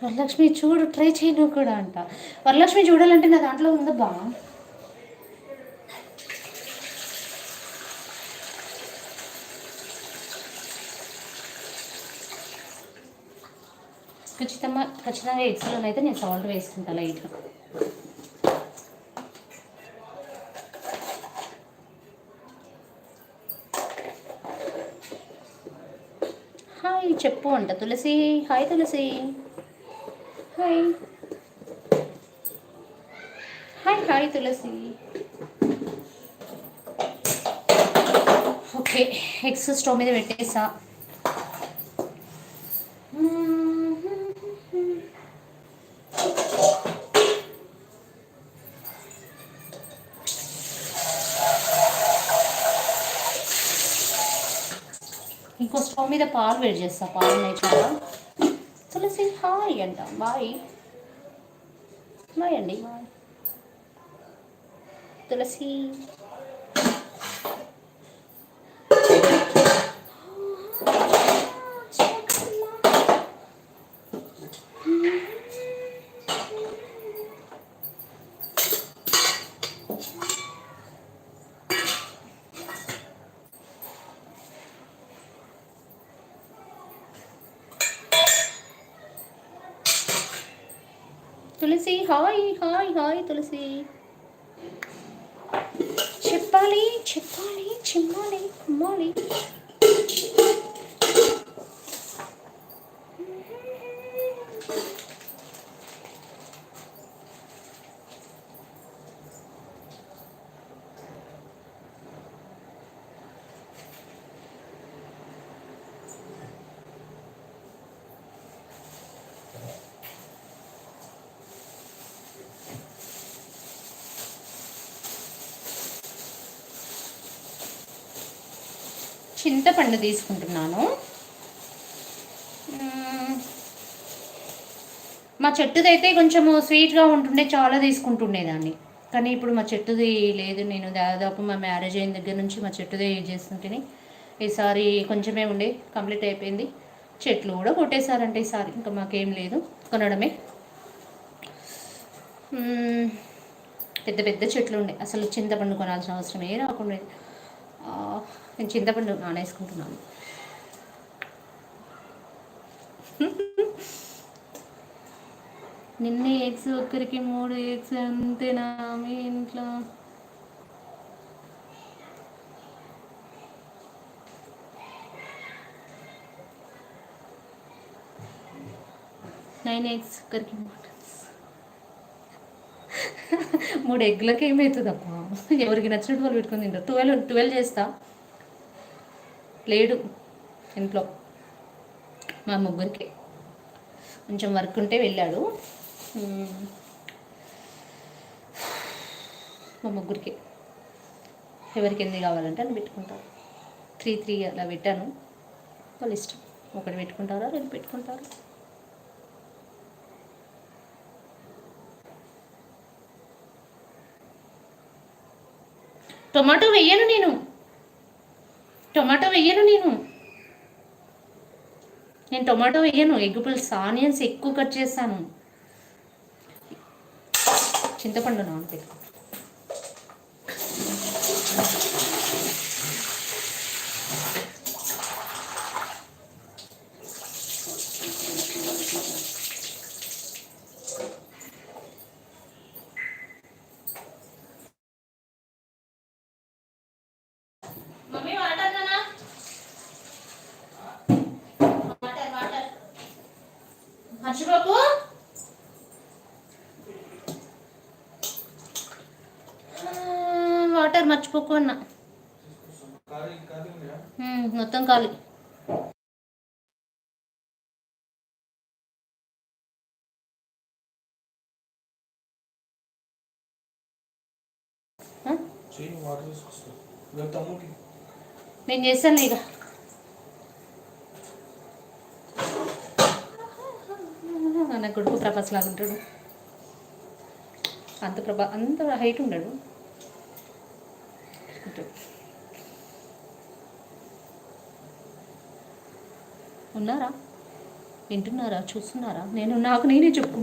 వరలక్ష్మి చూడు, ట్రై చేయి నువ్వు కూడా అంట. వరలక్ష్మి చూడాలంటే నా దాంట్లో ఉందబ్బా. ఖచ్చితంగా ఎగ్స్లోనైతే నేను సాల్ట్ వేసుకుంటా లైట్గా. హాయ్ చెప్పు అంట తులసి. హాయ్ తులసి. హాయ్ హాయ్ హాయ్ తులసి. ఓకే, ఎగ్స్ స్టవ్ మీద పెట్టేసా. ఇంకో స్టవ్ మీద పాలు వేడి చేస్తా. పాలు ఉన్నాయి చాలా. తులసి హాయ్ అంట. బాయ్ బాయ్ అండి. బాయ్ తులసి. తులసి హాయ్ హాయ్ హాయ్ తులసి. చెప్పాలి చెప్పాలి చిమ్మాలి కుమ్మాలి. చింతపండు తీసుకుంటున్నాను. మా చెట్టుదైతే కొంచెము స్వీట్గా ఉంటుండే చాలా తీసుకుంటుండేదాన్ని. కానీ ఇప్పుడు మా చెట్టుది లేదు. నేను దాదాపు మా మ్యారేజ్ అయిన దగ్గర నుంచి మా చెట్టుదే యూజ్ చేస్తుంటేనే. ఈసారి కొంచెమే ఉండే, కంప్లీట్ అయిపోయింది. చెట్లు కూడా కొట్టేశారంటే ఈసారి ఇంకా మాకేం లేదు, కొనడమే. పెద్ద పెద్ద చెట్లు ఉండే, అసలు చింతపండు కొనాల్సిన అవసరమే రాకుండా. నేను చింతపండు నానేసుకుంటున్నాను. నిన్నే ఎగ్స్ ఒక్కరికి 3 ఎగ్స్ అంతేనా మీ ఇంట్లో? నైన్ ఎగ్స్ ఒక్కరికి 3 ఎగ్లకి ఏమవుతుందప్ప? ఎవరికి నచ్చినట్టు వాళ్ళు పెట్టుకొని తింటారు. 12 చేస్తా. లేడు ఇంట్లో, మా ముగ్గురికి కొంచెం వర్క్ ఉంటే వెళ్ళాడు. మా ముగ్గురికి ఎవరికి ఎన్ని కావాలంటే అని పెట్టుకుంటారు. 3 అలా పెట్టాను, వాళ్ళ ఇష్టం. ఒకటి పెట్టుకుంటారా, 2 పెట్టుకుంటారు. టొమాటో వెయ్యను నేను. టొమాటో వేయను. ఎగ్ పులుసు ఆనియన్స్ ఎక్కువ కట్ చేస్తాను. చింతపండు నానబెట్టు. మర్చిపోకు. వాటర్ మర్చిపోకు అన్న. మొత్తం ఖాళీ. నేను చేస్తాను ఇక. నా కొడుకు ప్రభాస్ లాగా ఉంటాడు. అంత హైట్ ఉండడు. ఉన్నారా? వింటున్నారా, చూస్తున్నారా? నాకు నేనే చెప్పుకుంటున్నాను.